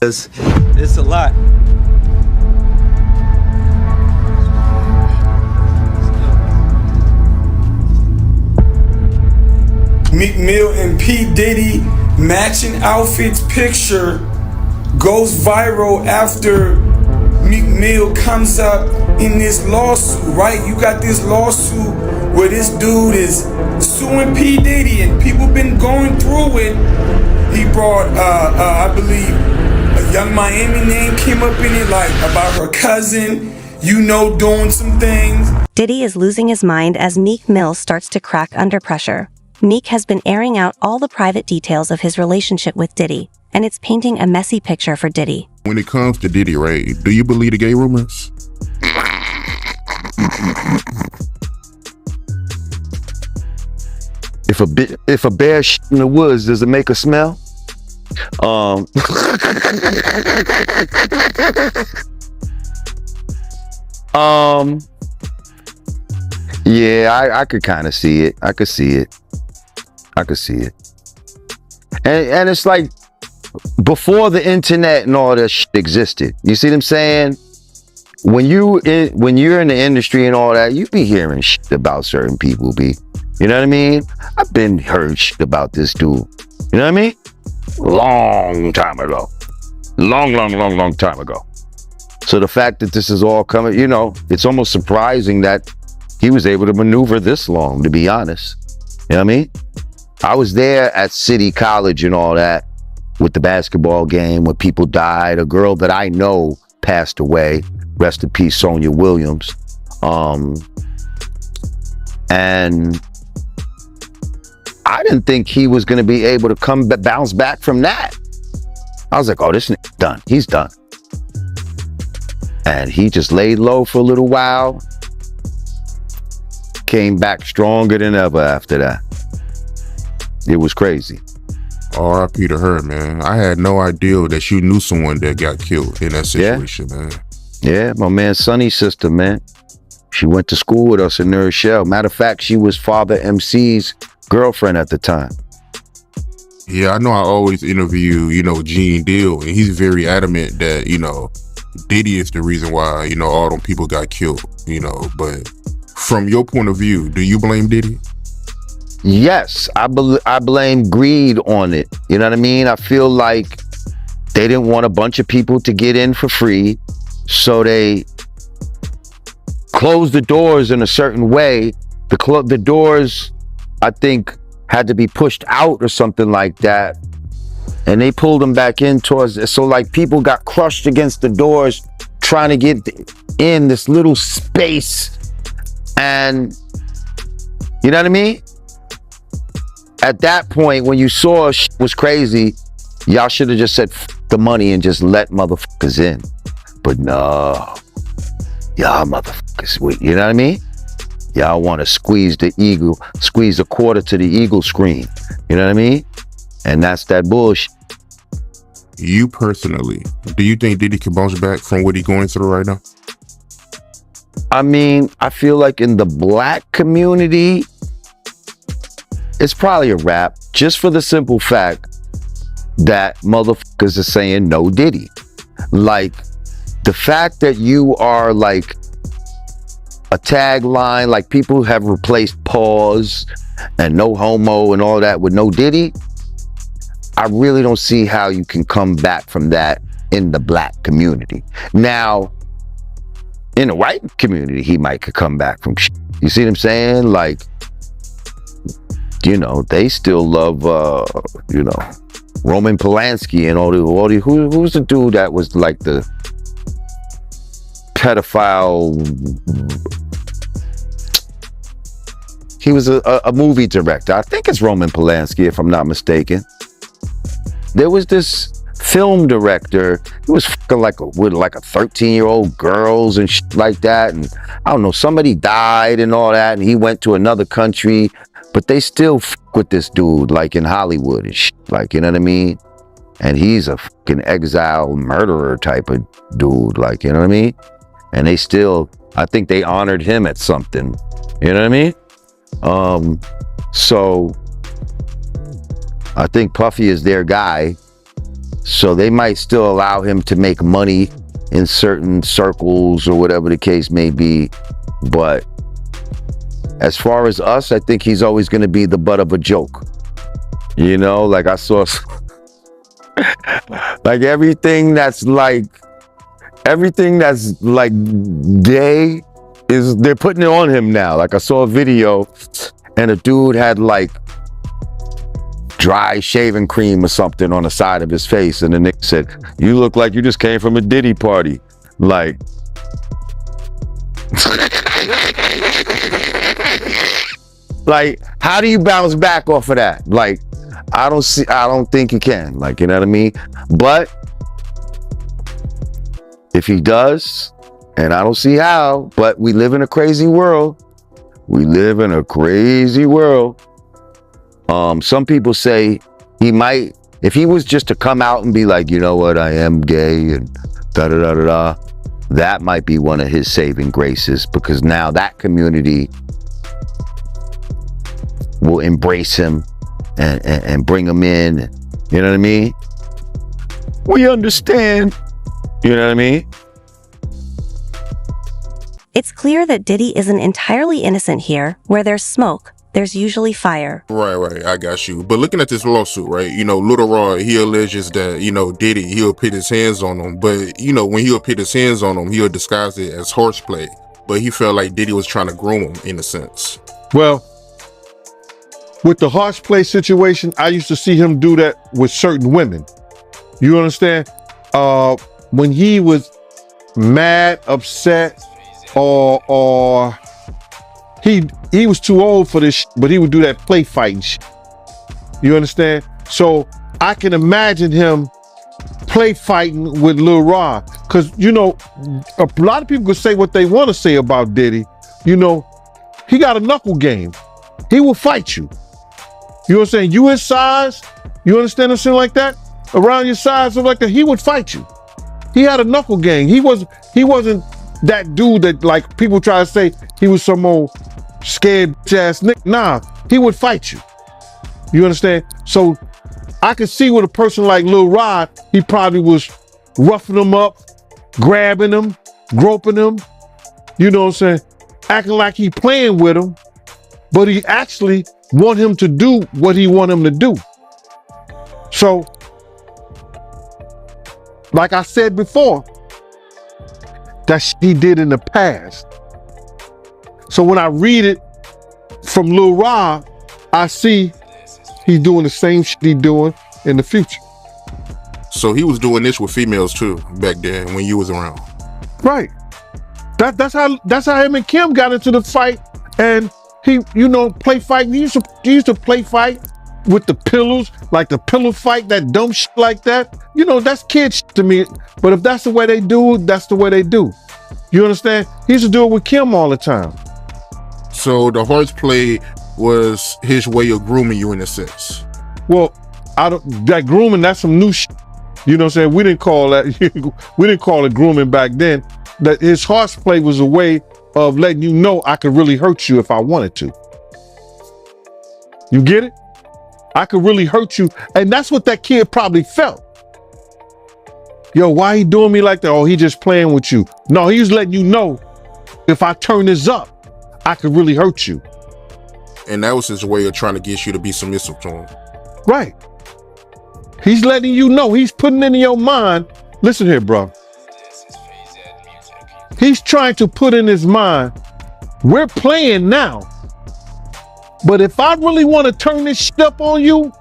It's a lot. Meek Mill and P. Diddy matching outfits picture goes viral after Meek Mill comes up in this lawsuit, right? You got this lawsuit where this dude is suing P. Diddy and people been going through it. He brought, I believe, a Young Miami name came up in it, like about her cousin, doing some things. Diddy is losing his mind as Meek Mill starts to crack under pressure. Meek has been airing out all the private details of his relationship with Diddy, and it's painting a messy picture for Diddy. When it comes to Diddy, right, do you believe the gay rumors? If a bear shit in the woods, does it make a smell? Yeah, I could kind of see it. I could see it. And it's like before the internet and all that shit existed. You see what I'm saying? When you're in the industry and all that, you be hearing shit about certain people, B. You know what I mean? I've been heard shit about this dude. You know what I mean? Long time ago. Long time ago. So the fact that this is all coming, it's almost surprising that he was able to maneuver this long, to be honest. You know what I mean? I was there at City College and all that with the basketball game when people died. A girl that I know passed away. Rest in peace, Sonia Williams. And I didn't think he was going to be able to bounce back from that. I was like, oh, this nigga's done. He's done. And he just laid low for a little while. Came back stronger than ever after that. It was crazy. R.I.P. to her, man. I had no idea that you knew someone that got killed in that situation, man. Yeah, my man Sonny's sister, man. She went to school with us in New Rochelle. Matter of fact, she was Father MC's girlfriend at the time. Yeah, I know I always interview, Gene Deal, and he's very adamant that, Diddy is the reason why, all them people got killed, but from your point of view, do you blame Diddy? Yes, I blame greed on it. You know what I mean? I feel like they didn't want a bunch of people to get in for free, so they closed the doors in a certain way. The doors, I think, had to be pushed out or something like that, and they pulled them back in towards. So like people got crushed against the doors trying to get in this little space, and you know what I mean? At that point, when you saw shit was crazy, y'all should have just said F the money and just let motherfuckers in. But no, y'all motherfuckers, you know what I mean? Y'all want to squeeze a quarter to the eagle screen. You know what I mean? And that's that bullshit. You personally, do you think Diddy can bounce back from what he's going through right now? I mean, I feel like in the black community, it's probably a wrap, just for the simple fact that motherfuckers are saying no Diddy. Like, the fact that you are like a tagline, like people have replaced pause and no homo and all that with no Diddy. I really don't see how you can come back from that in the black community. Now, in the white community, he might could come back from shit. You see what I'm saying? Like, they still love, Roman Polanski and all the who's the dude that was like the pedophile? He was a movie director. I think it's Roman Polanski, if I'm not mistaken. There was this film director. He was with a 13-year-old girls and shit like that. And I don't know, somebody died and all that. And he went to another country. But they still with this dude, like in Hollywood and shit, like, you know what I mean? And he's a fucking exile murderer type of dude, like, you know what I mean? And they still, I think they honored him at something, you know what I mean? So I think Puffy is their guy. So they might still allow him to make money in certain circles or whatever the case may be. But as far as us, I think he's always going to be the butt of a joke. You know, like I saw, like everything that's like gay is, they're putting it on him now. Like I saw a video and a dude had like dry shaving cream or something on the side of his face. And the nigga said, "You look like you just came from a Diddy party." Like, like, how do you bounce back off of that? Like, I don't think you can. Like, you know what I mean? But if he does, and I don't see how, but we live in a crazy world. We live in a crazy world. Some people say he might, if he was just to come out and be like, you know what, I am gay and da-da-da-da-da, that might be one of his saving graces, because now that community will embrace him and bring him in. You know what I mean? We understand. You know what I mean? It's clear that Diddy isn't entirely innocent here. Where there's smoke, there's usually fire. Right, I got you. But looking at this lawsuit, right, you know, Lil Rod, he alleges that, you know, Diddy, he'll put his hands on him. But, you know, when he'll put his hands on him, he'll disguise it as horseplay. But he felt like Diddy was trying to groom him, in a sense. Well, with the horseplay situation, I used to see him do that with certain women. You understand? When he was mad, upset, or he was too old for this, but he would do that play fighting shit. You understand? So I can imagine him play fighting with Lil Rod, because, you know, a lot of people could say what they want to say about Diddy. You know, he got a knuckle game. He will fight you. You know what I'm saying? You his size, you understand what I'm saying, like that? Around your size, something like that, he would fight you. He had a knuckle game. He wasn't that dude that, like, people try to say he was some old scared ass nigga. Nah, he would fight you. You understand? So I could see with a person like Lil Rod, he probably was roughing him up, grabbing him, groping him, you know what I'm saying? Acting like he playing with him, but he actually want him to do what he want him to do. So, like I said before, that shit he did in the past. So when I read it from Lil Rod, I see he's doing the same shit he doing in the future. So he was doing this with females too, back then, when you was around. Right. That's how him and Kim got into the fight. And he, you know, play fight. He used to play fight with the pillows, like the pillow fight, that dumb shit like that. You know, that's kid shit to me. But if that's the way they do, that's the way they do. You understand? He used to do it with Kim all the time. So the horseplay was his way of grooming you, in a sense. Well, that grooming, that's some new shit. You know what I'm saying? We didn't call it grooming back then. That his horseplay was a way of letting you know I could really hurt you if I wanted to. You get it? I could really hurt you. And that's what that kid probably felt. Yo, why he doing me like that? Oh, he just playing with you. No, he was letting you know, if I turn this up, I could really hurt you. And that was his way of trying to get you to be submissive to him. Right. He's letting you know, he's putting in your mind, listen here, bro. He's trying to put in his mind, we're playing now. But if I really want to turn this shit up on you,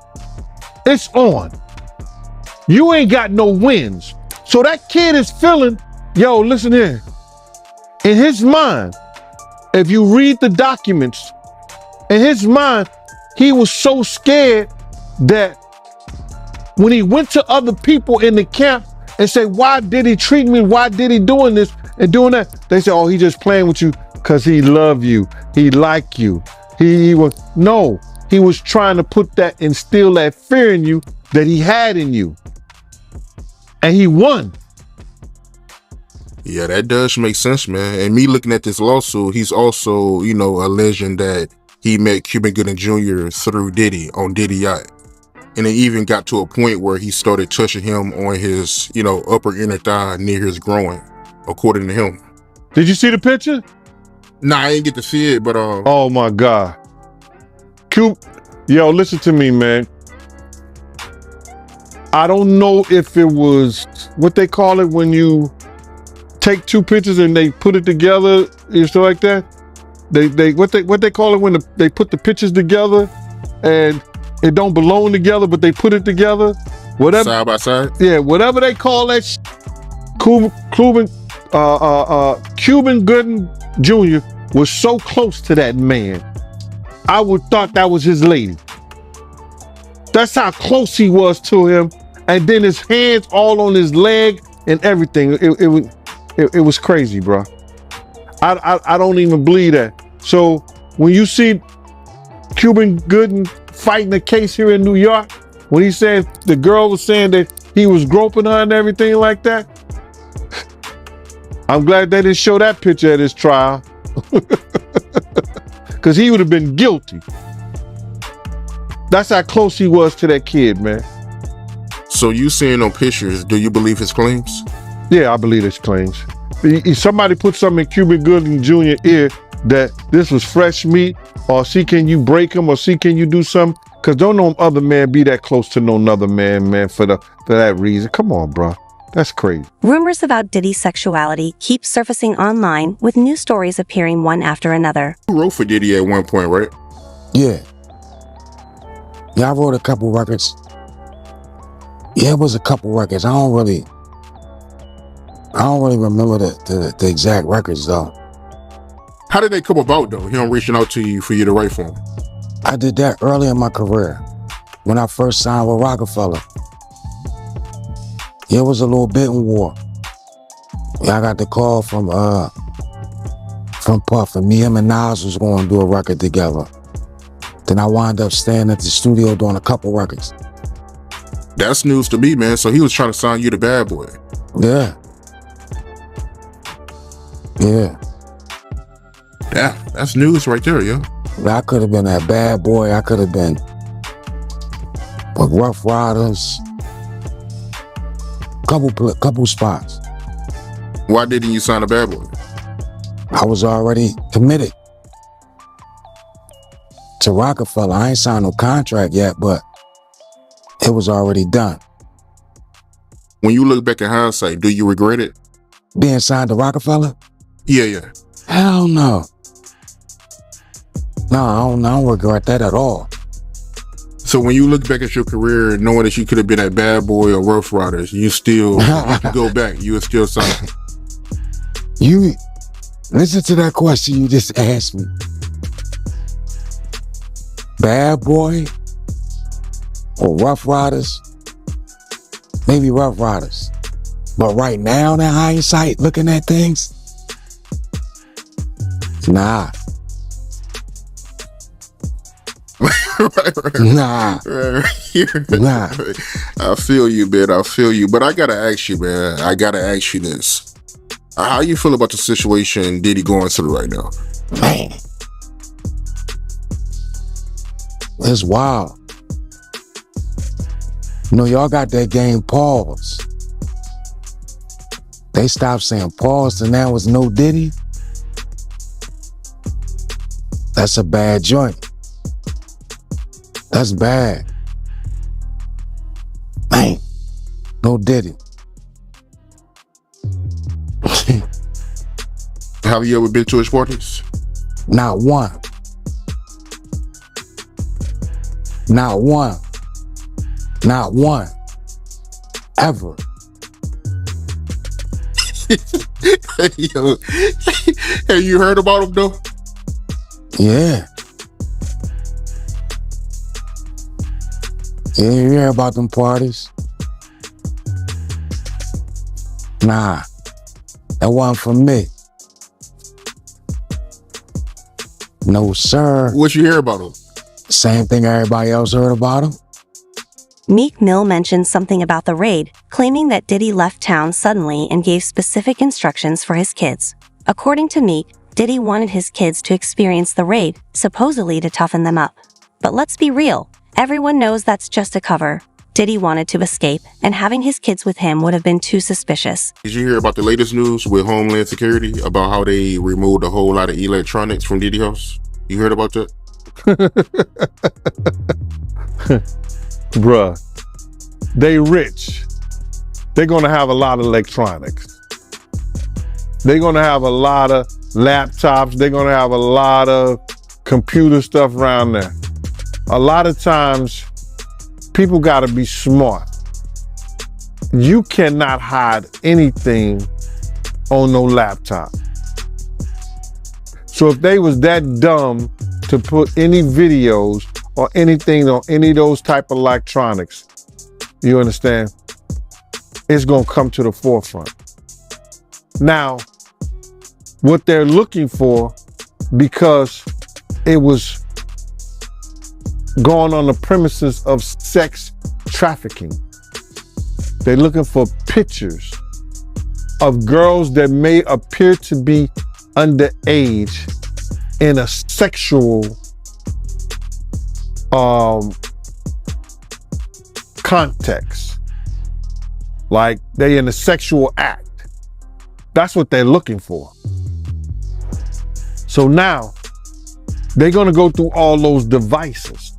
it's on. You ain't got no wins. So that kid is feeling, yo, listen here. In his mind, if you read the documents, in his mind, he was so scared that when he went to other people in the camp and said, why did he treat me? Why did he doing this and doing that? They said, oh, he just playing with you because he love you. He like you. He was trying to put that, instill that fear in you that he had in you. And he won. Yeah, that does make sense, man. And me looking at this lawsuit, he's also, alleging that he met Cuban Gooding Jr. through Diddy on Diddy Yacht. And it even got to a point where he started touching him on his, upper inner thigh near his groin, according to him. Did you see the picture? Nah, I didn't get to see it, but Oh my God. Yo, listen to me, man. I don't know if it was what they call it when you take two pictures and they put it together, stuff like that. What they call it when they put the pictures together and it don't belong together, but they put it together. Whatever. Side by side. Yeah, whatever they call that. Cuban Gooding Jr. was so close to that man. I would thought that was his lady. That's how close he was to him. And then his hands all on his leg and everything. It was crazy, bro. I don't even believe that. So when you see Cuban Gooding fighting a case here in New York, when he said the girl was saying that he was groping her and everything like that, I'm glad they didn't show that picture at his trial. Because he would have been guilty. That's how close he was to that kid, man. So you seeing on pictures, do you believe his claims? Yeah, I believe his claims. Somebody put something in Cuban Gooding Jr. ear that this was fresh meat, or see can you break him, or see can you do something? Because don't no other man be that close to no other man, for that reason. Come on, bro. That's crazy. Rumors about Diddy's sexuality keep surfacing online, with new stories appearing one after another. You wrote for Diddy at one point, right? Yeah. Yeah, I wrote a couple records. Yeah, it was a couple records. I don't really remember the exact records though. How did they come about though? Him reaching out to you for you to write for him? I did that early in my career when I first signed with Rockefeller. Yeah, it was a little bidding war. Yeah, I got the call from Puff, and me, him, and Nas was going to do a record together. Then I wound up staying at the studio doing a couple records. That's news to me, man. So he was trying to sign you to Bad Boy. Yeah. Yeah. Yeah, that's news right there, yo. I could have been that Bad Boy. I could have been with Rough Riders. Couple spots. Why didn't you sign a Bad Boy? I was already committed to Rockefeller. I ain't signed no contract yet, but it was already done. When you look back in hindsight, do you regret it? Being signed to Rockefeller? Yeah. Hell no. No, I don't regret that at all. So when you look back at your career, knowing that you could have been at Bad Boy or Rough Riders, you still you could go back. You would still sign. You listen to that question you just asked me. Bad Boy or Rough Riders? Maybe Rough Riders. But right now, in hindsight, looking at things, nah. right. Nah. Nah. I feel you, man. I feel you. But I gotta ask you, man. I gotta ask you this. How you feel about the situation Diddy going through right now? Man. It's wild. You know, y'all got that game pause. They stopped saying pause and now it's no Diddy. That's a bad joint. That's bad. Man, no Diddy. Have you ever been to his parties? Not one. Not one. Not one. Ever. Yo, have you heard about him though? Yeah. Yeah, you hear about them parties? Nah, that wasn't for me. No, sir. What you hear about him? Same thing everybody else heard about him. Meek Mill mentioned something about the raid, claiming that Diddy left town suddenly and gave specific instructions for his kids. According to Meek, Diddy wanted his kids to experience the raid, supposedly to toughen them up. But let's be real, Everyone knows that's just a cover. Diddy wanted to escape, and having his kids with him would have been too suspicious. Did you hear about the latest news with Homeland Security about how they removed a whole lot of electronics from Diddy house? You heard about that? Bruh, they rich. They're gonna have a lot of electronics. They're gonna have a lot of laptops. They're gonna have a lot of computer stuff around there. A lot of times, people gotta be smart. You cannot hide anything on no laptop. So if they was that dumb to put any videos or anything on any of those type of electronics, you understand? It's gonna come to the forefront. Now, what they're looking for, because it was going on the premises of sex trafficking, they're looking for pictures of girls that may appear to be underage in a sexual context. Like they in a sexual act. That's what they're looking for. So now they're gonna go through all those devices.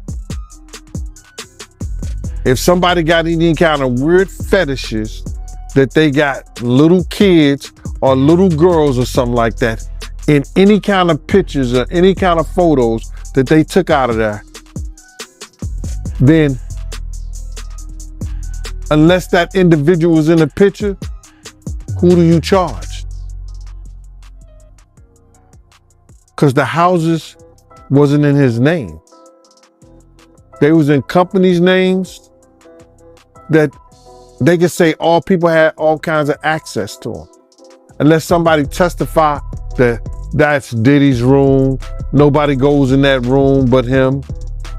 If somebody got any kind of weird fetishes that they got little kids or little girls or something like that in any kind of pictures or any kind of photos that they took out of there, then unless that individual was in the picture, who do you charge? Because the houses wasn't in his name. They was in companies' names that they could say all people had all kinds of access to them. Unless somebody testify that that's Diddy's room, nobody goes in that room but him.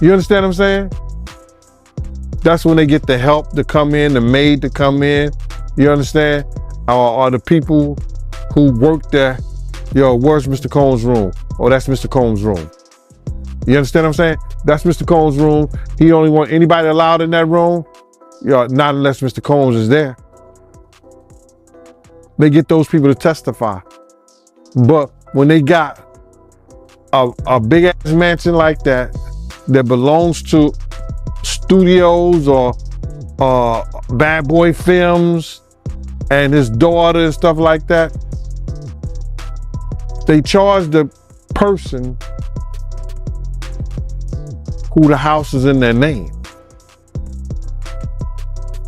You understand what I'm saying? That's when they get the help to come in, the maid to come in. You understand? Or the people who work there, yo, where's Mr. Combs' room? Oh, that's Mr. Combs' room. You understand what I'm saying? That's Mr. Combs' room. He only want anybody allowed in that room. Yo, not unless Mr. Combs is there. They get those people to testify. But when they got a big ass mansion like that belongs to studios or Bad Boy Films and his daughter and stuff like that, they charge the person who the house is in their name.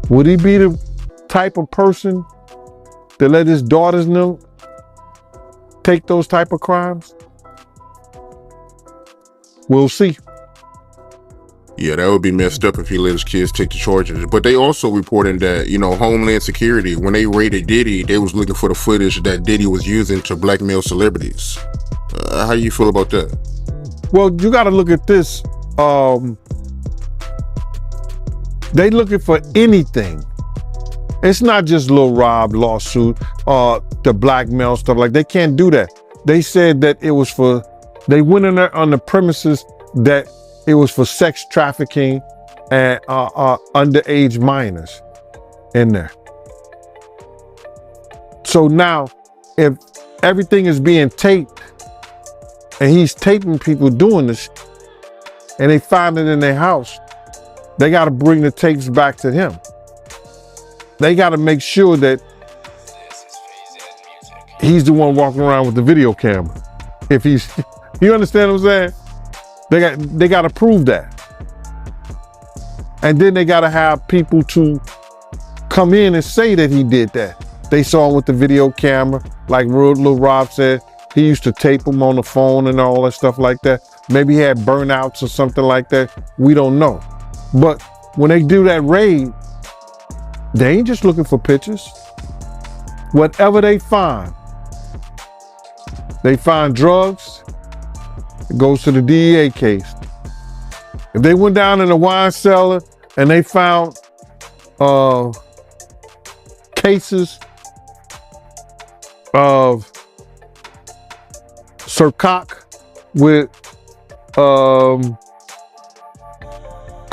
Would he be the type of person that let his daughters know take those type of crimes? We'll see. Yeah, that would be messed up if he let his kids take the charges. But they also reporting that, Homeland Security, when they raided Diddy, they was looking for the footage that Diddy was using to blackmail celebrities. How you feel about that? Well, you got to look at this. They looking for anything. It's not just Lil Rob lawsuit, the blackmail stuff. Like, they can't do that. They said that it was for, they went in there on the premises that it was for sex trafficking and underage minors in there. So now, if everything is being taped and he's taping people doing this and they find it in their house, they got to bring the tapes back to him. They got to make sure that he's the one walking around with the video camera. If he's, you understand what I'm saying? They got to prove that. And then they got to have people to come in and say that he did that. They saw him with the video camera, like Lil Rob said. He used to tape him on the phone and all that stuff like that. Maybe he had burnouts or something like that. We don't know. But when they do that raid, they ain't just looking for pictures. Whatever they find drugs, it goes to the DEA case. If they went down in the wine cellar and they found cases of Sir Cock with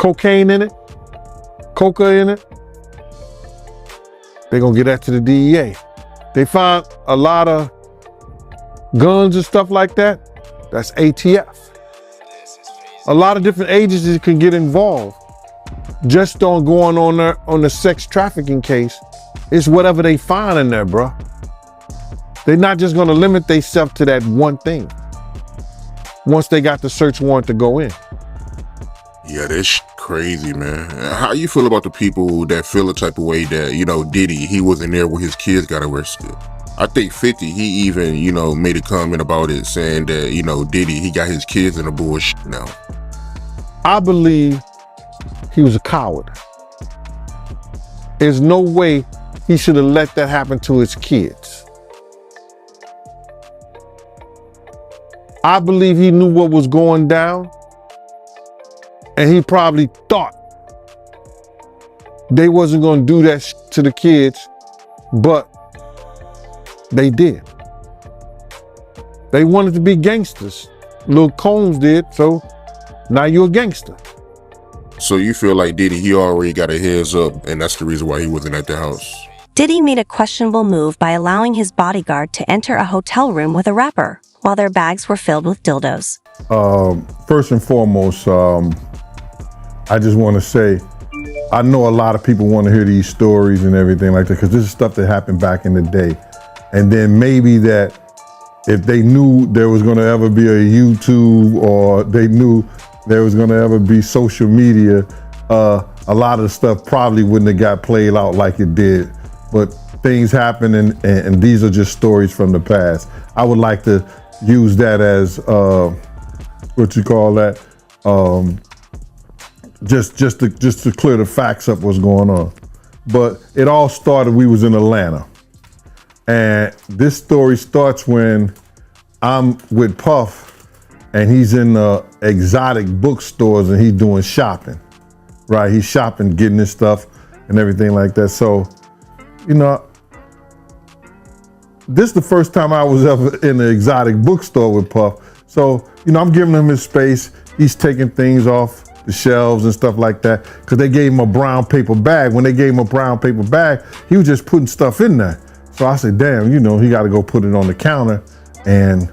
cocaine in it, coca in it, they're gonna get that to the DEA. They found a lot of guns and stuff like that, that's ATF. A lot of different agencies can get involved. Just on going on the sex trafficking case, it's whatever they find in there, bro. They're not just gonna limit themselves to that one thing once they got the search warrant to go in. Yeah, that's crazy, man. How you feel about the people that feel the type of way that, Diddy, he wasn't there when his kids got arrested? I think 50, he even, made a comment about it saying that, Diddy, he got his kids in the bullshit now. I believe he was a coward. There's no way he should have let that happen to his kids. I believe he knew what was going down, and he probably thought they wasn't gonna do that to the kids, but they did. They wanted to be gangsters. Lil Combs did, so now you're a gangster. So you feel like Diddy, he already got a heads up, and that's the reason why he wasn't at the house? Diddy made a questionable move by allowing his bodyguard to enter a hotel room with a rapper while their bags were filled with dildos. First and foremost, I just want to say, I know a lot of people want to hear these stories and everything like that, because this is stuff that happened back in the day. And then maybe that if they knew there was going to ever be a YouTube, or they knew there was going to ever be social media, a lot of the stuff probably wouldn't have got played out like it did. But things happen, and these are just stories from the past. I would like to use that as, what you call that? Just to clear the facts up what's going on. But it all started, we was in Atlanta. And this story starts when I'm with Puff, and he's in the exotic bookstores, and he's doing shopping, right? He's shopping, getting his stuff and everything like that. So, this is the first time I was ever in an exotic bookstore with Puff. So, I'm giving him his space. He's taking things off the shelves and stuff like that, because they gave him a brown paper bag. When they gave him a brown paper bag, he was just putting stuff in there. So I said, damn, he got to go put it on the counter and,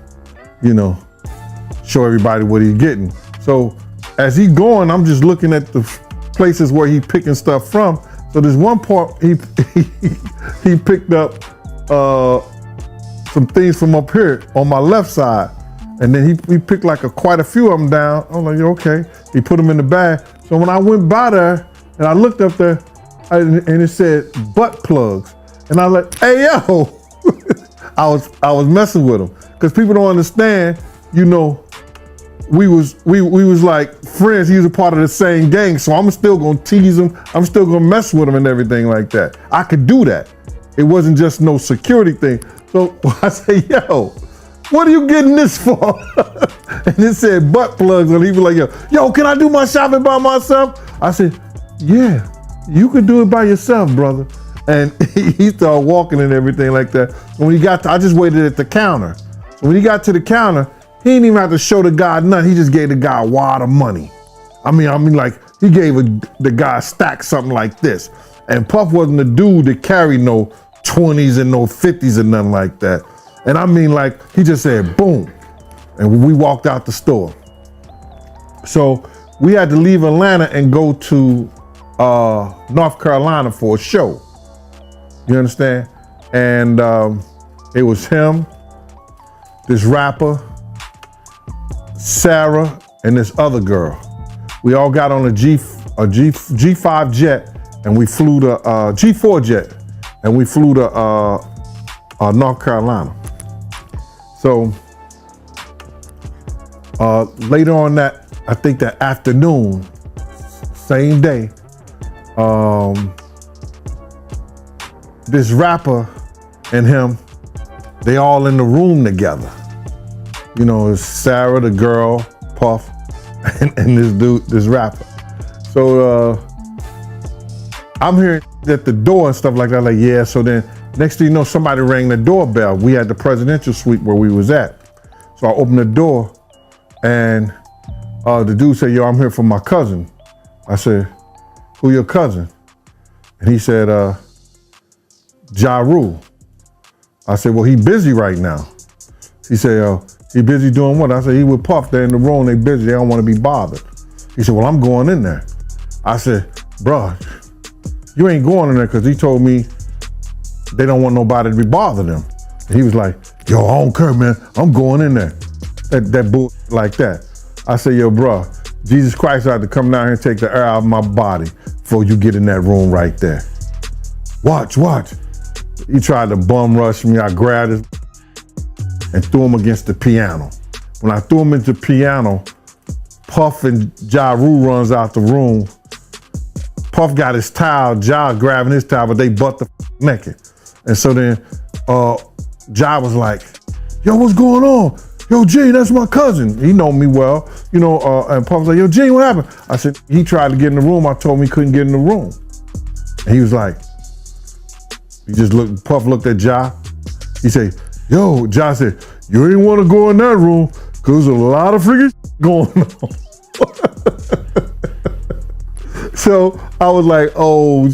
show everybody what he's getting. So as he's going, I'm just looking at the places where he's picking stuff from. So there's one part he picked up some things from up here on my left side. And then he picked like quite a few of them down. I'm like, okay. He put them in the bag. So when I went by there and I looked up there, and it said butt plugs. And I was like, hey, yo. I was messing with him. Because people don't understand, we was like friends. He was a part of the same gang. So I'm still gonna tease him. I'm still gonna mess with him and everything like that. I could do that. It wasn't just no security thing. So I say, yo, what are you getting this for? And it said butt plugs, and he was like, yo, can I do my shopping by myself? I said, yeah, you could do it by yourself, brother. And he started walking and everything like that. When he got I just waited at the counter. So when he got to the counter, he didn't even have to show the guy nothing. He just gave the guy a wad of money. I mean, like he gave the guy a stack, something like this. And Puff wasn't the dude that carried no 20s and no 50s and nothing like that. And I mean, like, he just said, boom. And we walked out the store. So we had to leave Atlanta and go to North Carolina for a show. You understand? And it was him, this rapper, Sarah, and this other girl. We all got on a G5 jet, and we flew to G4 jet, and we flew to North Carolina. So later on I think that afternoon, same day, this rapper and him, they all in the room together. It's Sarah, the girl, Puff, and this dude, this rapper. So I'm hearing at the door and stuff like that, like, yeah. So then next thing you know, somebody rang the doorbell. We had the presidential suite where we was at. So I opened the door, and the dude said, yo, I'm here for my cousin. I said, who your cousin? And he said, Ja Rule. I said, well, he busy right now. He said, he busy doing what? I said, he with Puff, they're in the room, they busy, they don't want to be bothered. He said, well, I'm going in there. I said, bruh, you ain't going in there because he told me they don't want nobody to be bothering them. And he was like, yo, I don't care, man, I'm going in there. That bull like that. I said, yo, bruh, Jesus Christ had to come down here and take the air out of my body before you get in that room right there. Watch. He tried to bum rush me. I grabbed his and threw him against the piano. When I threw him into the piano, Puff and Ja Rule runs out the room. Puff got his towel, Ja grabbing his towel, but they butt the naked. And so then Ja was like, yo, what's going on? Yo, Gene, that's my cousin. He know me well, and Puff was like, yo, Gene, what happened? I said, he tried to get in the room. I told him he couldn't get in the room. And he was like, Puff looked at Ja. He said, yo, Ja said, you ain't want to go in that room because there's a lot of freaking going on. So I was like, oh,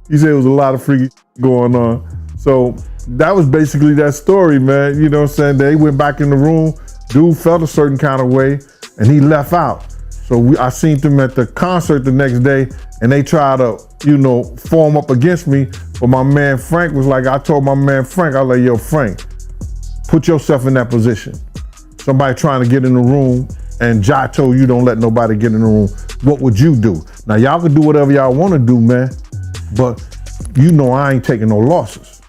he said it was a lot of freaking going on. So that was basically that story, man. You know what I'm saying? They went back in the room. Dude felt a certain kind of way and he left out. So I seen them at the concert the next day and they tried to, form up against me. But my man Frank was like, I told my man Frank, I was like, yo, Frank, put yourself in that position. Somebody trying to get in the room and Ja told you don't let nobody get in the room. What would you do? Now y'all can do whatever y'all want to do, man. But I ain't taking no losses.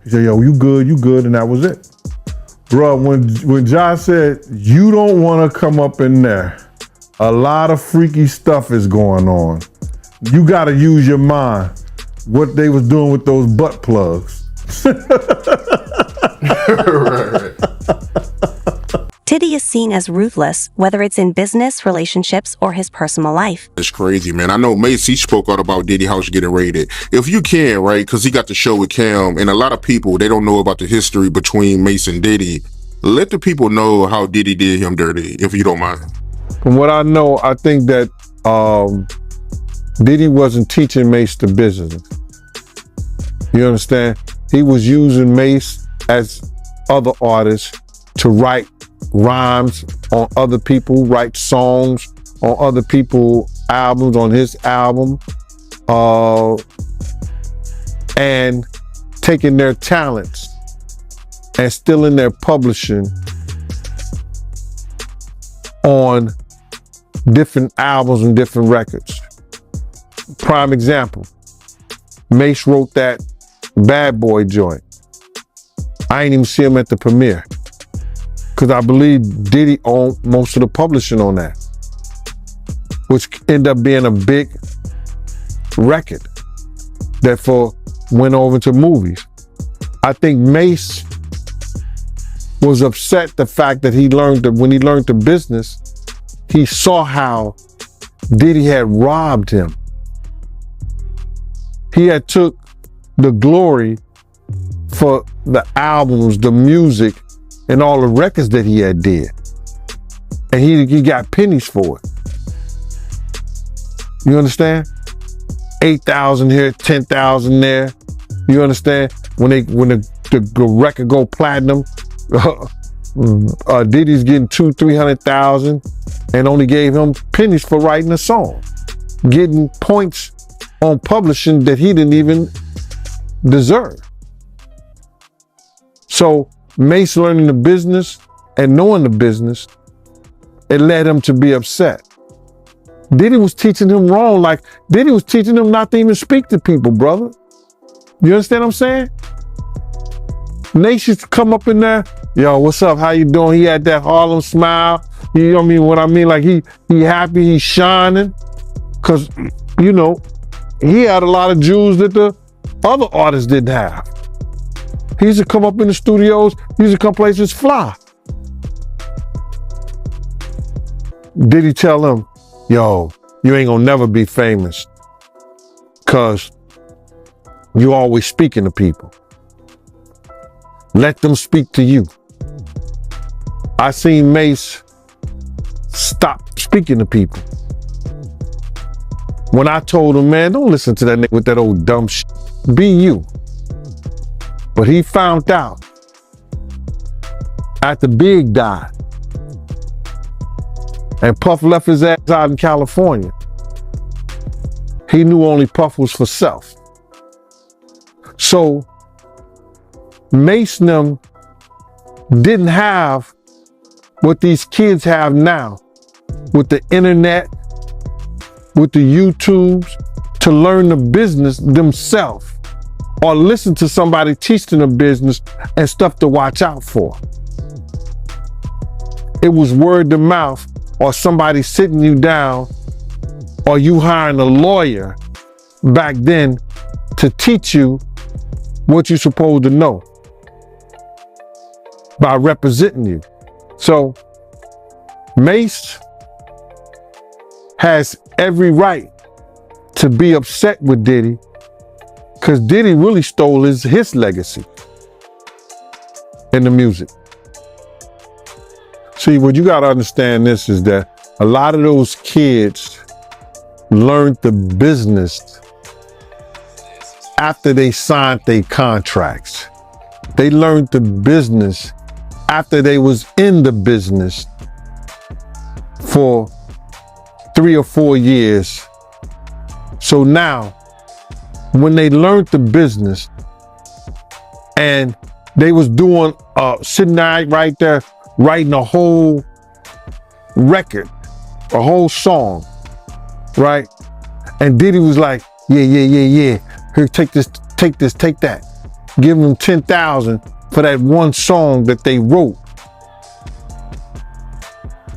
He said, yo, you good, and that was it. Bruh, when Ja said, you don't want to come up in there, a lot of freaky stuff is going on. You got to use your mind. What they was doing with those butt plugs. Right. Diddy is seen as ruthless, whether it's in business, relationships, or his personal life. It's crazy, man. I know Mace, he spoke out about Diddy house getting raided. If you can, right, because he got the show with Cam, and a lot of people, they don't know about the history between Mace and Diddy. Let the people know how Diddy did him dirty, if you don't mind. From what I know, I think that Diddy wasn't teaching Mace the business. You understand? He was using Mace as other artists to write rhymes on other people, write songs on other people's albums, on his album, and taking their talents and stealing their publishing on different albums and different records. Prime example, Mace wrote that Bad Boy joint. I ain't even see him at the premiere because I believe Diddy owned most of the publishing on that, which ended up being a big record that went over to movies. I think Mace was upset the fact that when he learned the business, he saw how Diddy had robbed him. He had took the glory for the albums, the music, and all the records that he had did. And he got pennies for it. You understand? 8,000 here, 10,000 there. You understand? When the record go platinum, Diddy's getting 200,000-300,000 and only gave him pennies for writing a song, getting points on publishing that he didn't even deserve. So Mace learning the business and knowing the business, it led him to be upset. Diddy was teaching him wrong. Like Diddy was teaching him not to even speak to people, brother. You understand what I'm saying? Nate used to come up in there, yo, what's up? How you doing? He had that Harlem smile. You know what I mean? Like he happy, he's shining. Cause, he had a lot of jewels that the other artists didn't have. He used to come up in the studios, he used to come places fly. Did he tell him, yo, you ain't gonna never be famous cause you always speaking to people. Let them speak to you. I seen Mace stop speaking to people. when I told him, man, don't listen to that nigga with that old dumb shit. Be you. But he found out after Big died and Puff left his ass out in California. He knew only Puff was for self. So Mace and them didn't have what these kids have now with the internet, with the YouTubes, to learn the business themselves or listen to somebody teach them the business and stuff to watch out for. It was word of mouth or somebody sitting you down or you hiring a lawyer back then to teach you what you're supposed to know by representing you. So Mace has every right to be upset with Diddy because Diddy really stole his legacy in the music. See, what you got to understand this is that a lot of those kids learned the business after they signed their contracts. They learned the business after they was in the business for 3 or 4 years. So now, when they learned the business and they was doing, sitting right there, writing a whole record, a whole song, right? And Diddy was like, yeah. Here, take this, take that. Give them 10,000 for that one song that they wrote.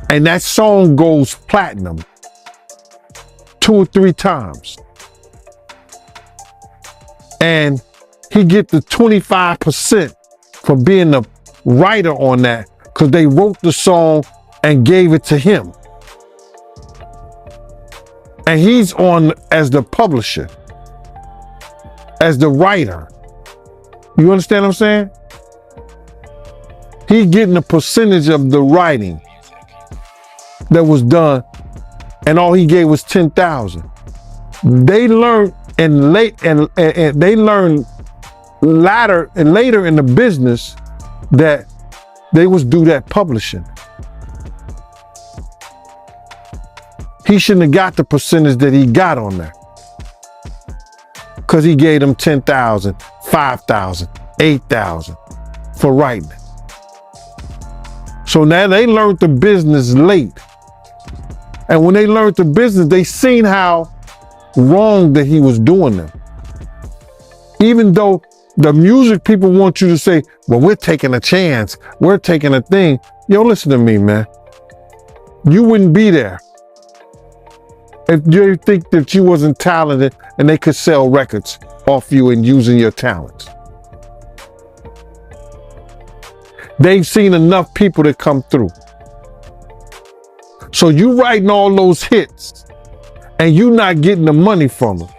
And that song goes platinum 2 or 3 times. And he get the 25% for being the writer on that because they wrote the song and gave it to him. And he's on as the publisher, as the writer. You understand what I'm saying? He getting a percentage of the writing that was done, and all he gave was 10,000. They learned they learned later in the business that they was do that publishing. He shouldn't have got the percentage that he got on there because he gave them 10,000, 5,000, 8,000 for writing it. So now they learned the business late. And when they learned the business, they seen how wrong that he was doing them. Even though the music people want you to say, well, we're taking a chance, we're taking a thing. Yo, listen to me, man. You wouldn't be there if you think that you wasn't talented and they could sell records off you and using your talents. They've seen enough people that come through. So you writing all those hits and you not getting the money from them.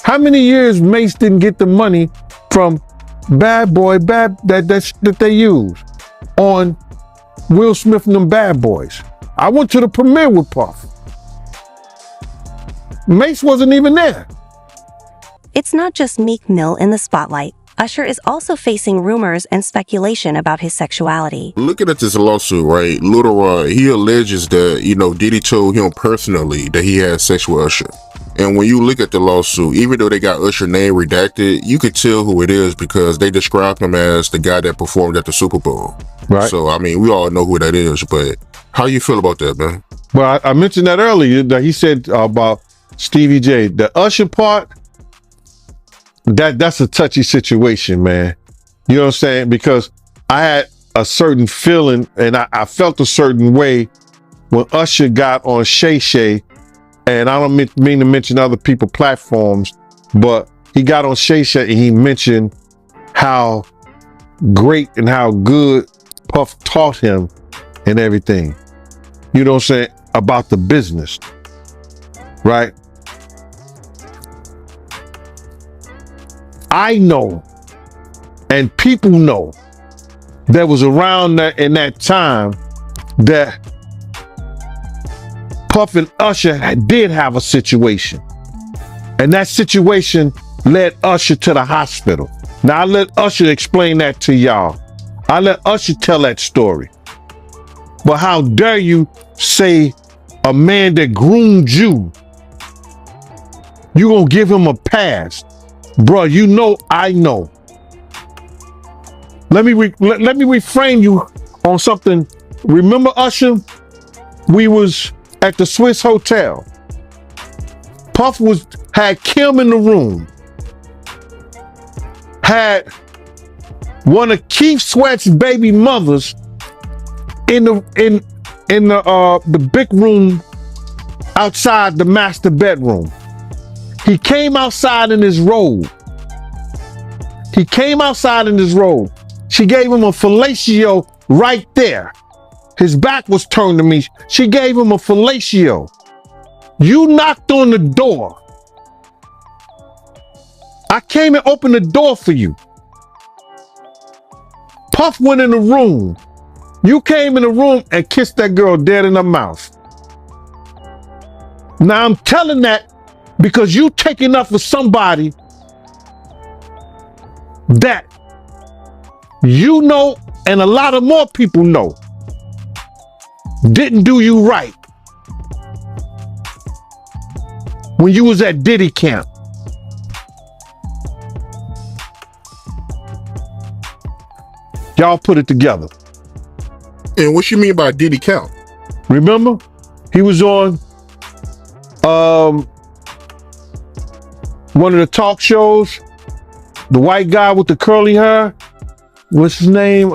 How many years Mace didn't get the money from Bad Boy that they use on Will Smith and them Bad Boys? I went to the premiere with Puff. Mace wasn't even there. It's not just Meek Mill in the spotlight. Usher is also facing rumors and speculation about his sexuality. Looking at this lawsuit, right, Lil Rod, he alleges that, Diddy told him personally that he had sex with Usher. And when you look at the lawsuit, even though they got Usher name redacted, you could tell who it is because they described him as the guy that performed at the Super Bowl. Right. So, we all know who that is, but how you feel about that, man? Well, I mentioned that earlier, that he said about Stevie J. The Usher part, that's a touchy situation, man. You know what I'm saying? Because I had a certain feeling and I felt a certain way when Usher got on Shay Shay, and I don't mean to mention other people's platforms, but he got on Shay Shay and he mentioned how great and how good Puff taught him and everything. You know what I'm saying? About the business, right? I know, and people know, that was around that in that time that Puff and Usher did have a situation. And that situation led Usher to the hospital. Now I let Usher explain that to y'all. I let Usher tell that story. But how dare you say a man that groomed you, you gonna give him a pass? Bruh, you know I know. Let me reframe you on something. Remember Usher? We was at the Swiss Hotel. Puff had Kim in the room. Had one of Keith Sweat's baby mothers in the big room outside the master bedroom. He came outside in his robe. She gave him a fellatio right there. His back was turned to me. She gave him a fellatio. You knocked on the door. I came and opened the door for you. Puff went in the room. You came in the room and kissed that girl dead in her mouth. Now I'm telling that because you taking up for somebody that you know and a lot of more people know didn't do you right when you was at Diddy camp. Y'all put it together. And what you mean by Diddy camp? Remember? He was on one of the talk shows. The white guy with the curly hair. What's his name?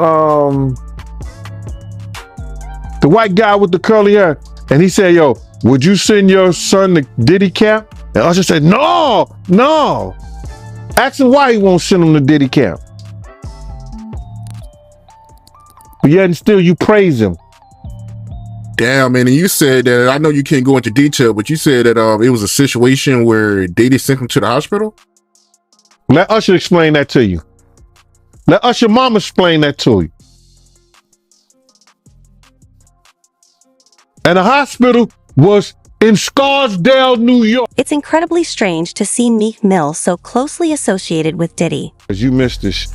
The white guy with the curly hair. And he said, yo, would you send your son to Diddy camp? And Usher said, no. Ask him why he won't send him to Diddy camp. But yet and still you praise him. Damn, man. And you said that, I know you can't go into detail, but you said that it was a situation where Diddy sent him to the hospital? Let Usher explain that to you. Let Usher mama explain that to you. And the hospital was in Scarsdale, New York. It's incredibly strange to see Meek Mill so closely associated with Diddy. As you missed this.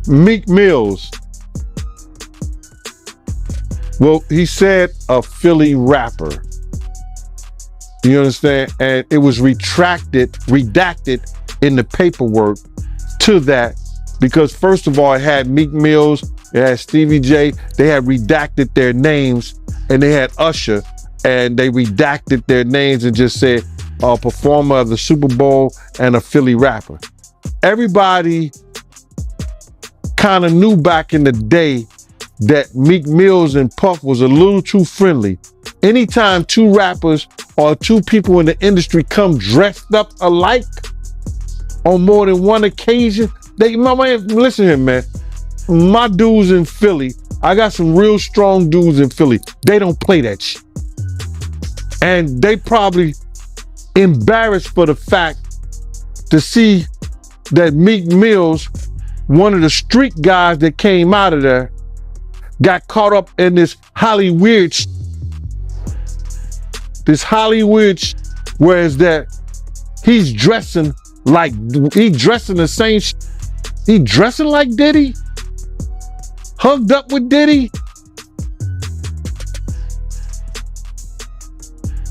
Meek Mills. Well, he said a Philly rapper. You understand? And it was redacted in the paperwork to that because first of all, it had Meek Mills, it had Stevie J, they had redacted their names, and they had Usher, and they redacted their names and just said a performer of the Super Bowl and a Philly rapper. Everybody kind of knew back in the day that Meek Mills and Puff was a little too friendly. Anytime two rappers or two people in the industry come dressed up alike on more than one occasion, listen here, man. My dudes in Philly, I got some real strong dudes in Philly. They don't play that shit. And they probably embarrassed for the fact to see that Meek Mills, one of the street guys that came out of there, got caught up in this Hollywood whereas that he's dressing like the same he dressing like Diddy, hugged up with Diddy.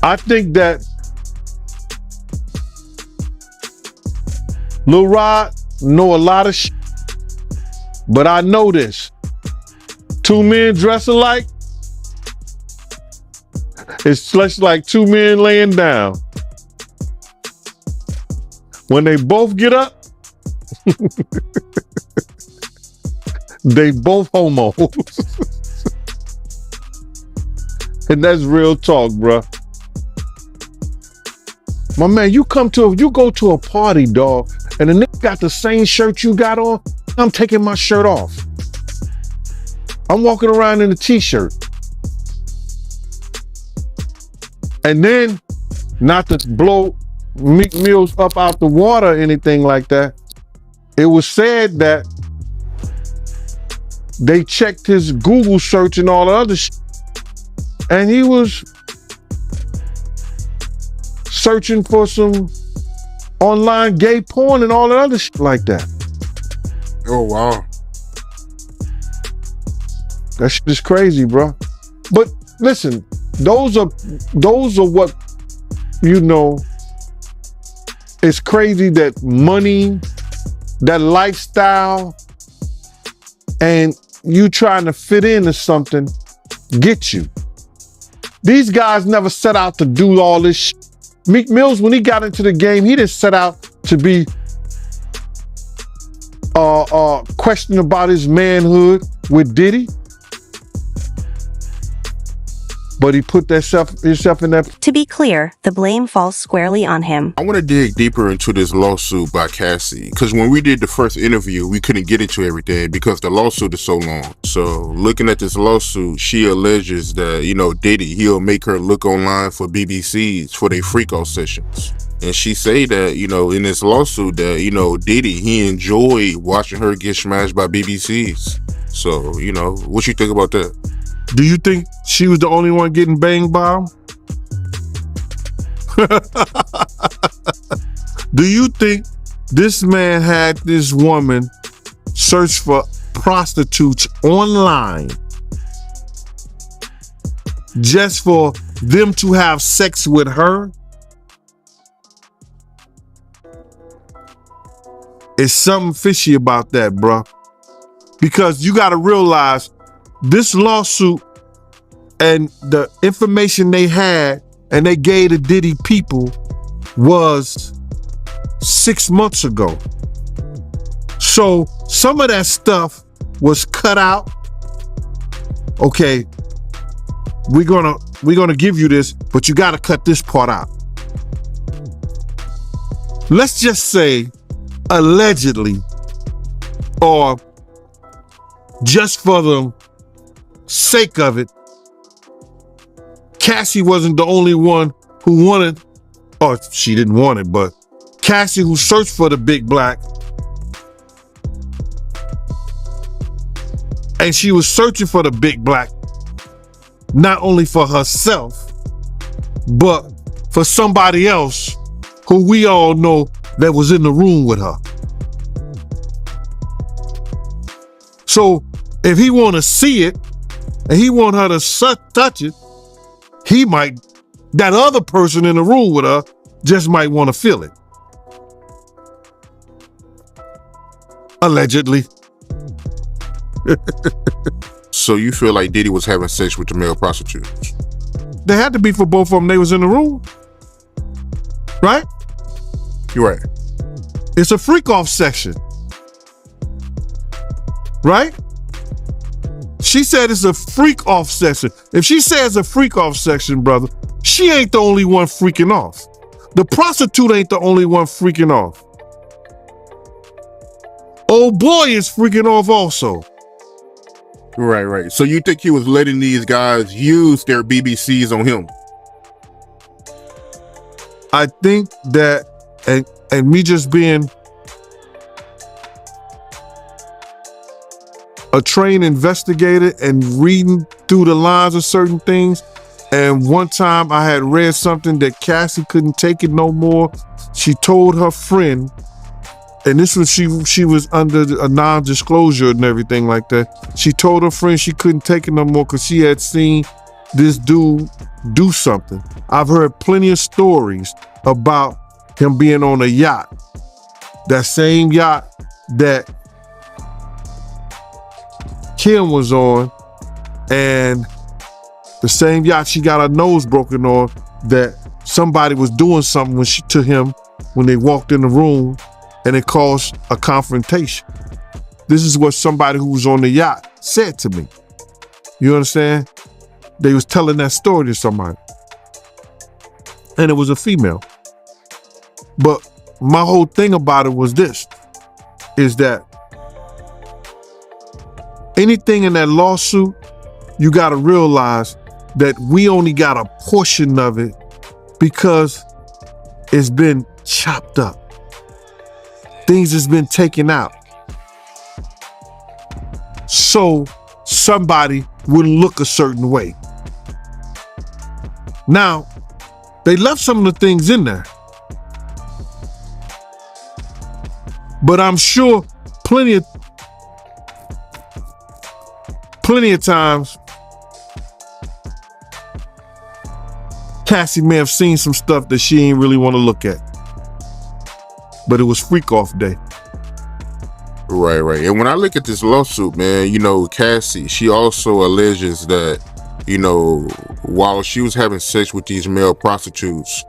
I think that Lil Rod know a lot of shit, but I know this. Two men dress alike, it's just like two men laying down. When they both get up, they both homos. And that's real talk, bruh. My man, you go to a party, dog, and the nigga got the same shirt you got on, I'm taking my shirt off. I'm walking around in a t-shirt. And then, not to blow Meek Mills up out the water or anything like that, it was said that they checked his Google search and all the other shit, and he was searching for some online gay porn and all that other shit like that. Oh, wow. That shit is crazy, bro. But listen, those are what, you know, it's crazy that money, that lifestyle, and you trying to fit into something get you. These guys never set out to do all this shit. Meek Mills, when he got into the game, he didn't set out to be questioning about his manhood with Diddy. But he put himself in that. To be clear, the blame falls squarely on him. I want to dig deeper into this lawsuit by Cassie, because when we did the first interview, we couldn't get into everything because the lawsuit is so long. So looking at this lawsuit, she alleges that, you know, Diddy, he'll make her look online for BBCs for their freak-off sessions. And she say that, you know, in this lawsuit that, you know, Diddy, he enjoyed watching her get smashed by BBCs. So, you know, what you think about that? Do you think she was the only one getting banged by him? Do you think this man had this woman search for prostitutes online just for them to have sex with her? It's something fishy about that, bruh. Because you gotta realize this lawsuit and the information they had and they gave the Diddy people was 6 months ago. So some of that stuff was cut out. Okay, we're gonna give you this, but you gotta cut this part out. Let's just say allegedly, or just for the sake of it, Cassie wasn't the only one who wanted, or she didn't want it, but Cassie, who searched for the big black, and she was searching for the big black not only for herself, but for somebody else who we all know that was in the room with her. So if he want to see it and he want her to touch it, he might, that other person in the room with her just might want to feel it. Allegedly. So you feel like Diddy was having sex with the male prostitutes? They had to be for both of them. They was in the room. Right? You're right. It's a freak-off section. Right? She said it's a freak-off section. If she says a freak-off section, brother, she ain't the only one freaking off. The prostitute ain't the only one freaking off. Old boy is freaking off also. Right. So you think he was letting these guys use their BBCs on him? I think that, and me just being a trained investigator and reading through the lines of certain things, and one time I had read something that Cassie couldn't take it no more. She told her friend, and this was she was under a non-disclosure and everything like that. She told her friend she couldn't take it no more because she had seen this dude do something. I've heard plenty of stories about him being on a yacht. That same yacht that Kim was on, and the same yacht she got her nose broken on, that somebody was doing something to him when they walked in the room, and it caused a confrontation. This is what somebody who was on the yacht said to me. You understand? They was telling that story to somebody. And it was a female. But my whole thing about it was this, is that anything in that lawsuit, you gotta realize that we only got a portion of it because it's been chopped up. Things has been taken out. So somebody wouldn't look a certain way. Now, they left some of the things in there. But I'm sure plenty of times Cassie may have seen some stuff that she ain't really want to look at. But it was freak off day. Right. And when I look at this lawsuit, man, Cassie, she also alleges that, while she was having sex with these male prostitutes,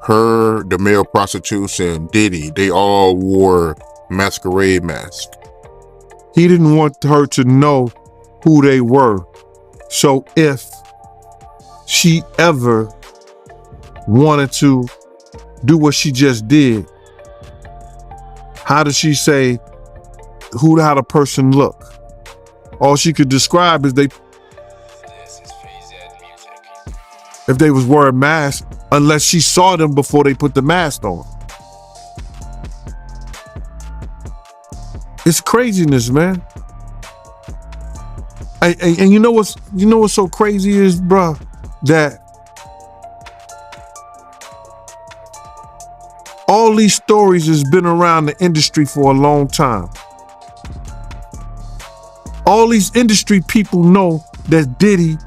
the male prostitutes and Diddy, they all wore masquerade masks. He didn't want her to know who they were. So if she ever wanted to do what she just did, how does she say how the person look? All she could describe is if they was wearing masks, unless she saw them before they put the mask on. It's craziness, man. And you know what's so crazy is, bruh, that all these stories has been around the industry for a long time. All these industry people know that Diddy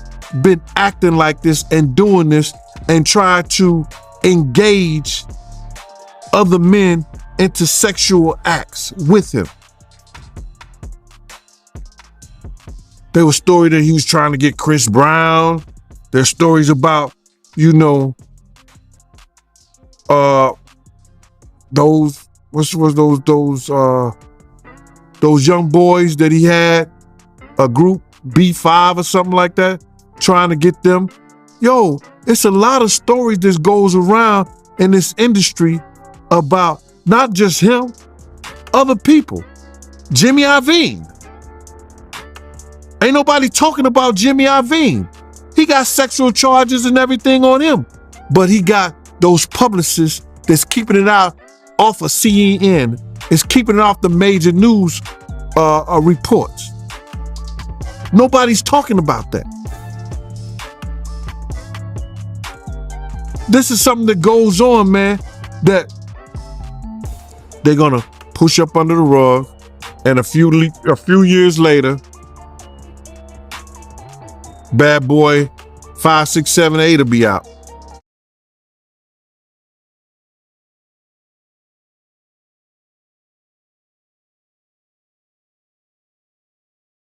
been acting like this and doing this and trying to engage other men into sexual acts with him. There was story that he was trying to get Chris Brown. There's stories about, those young boys that he had, a group B5 or something like that, trying to get them. Yo, it's a lot of stories that goes around in this industry about not just him, other people. Jimmy Iovine. Ain't nobody talking about Jimmy Iovine. He got sexual charges and everything on him, but he got those publicists that's keeping it out off of CNN. It's keeping it off the major news reports. Nobody's talking about that. This is something that goes on, man, that they're gonna push up under the rug, and a few years later, Bad Boy 5, 6, 7, 8 will be out.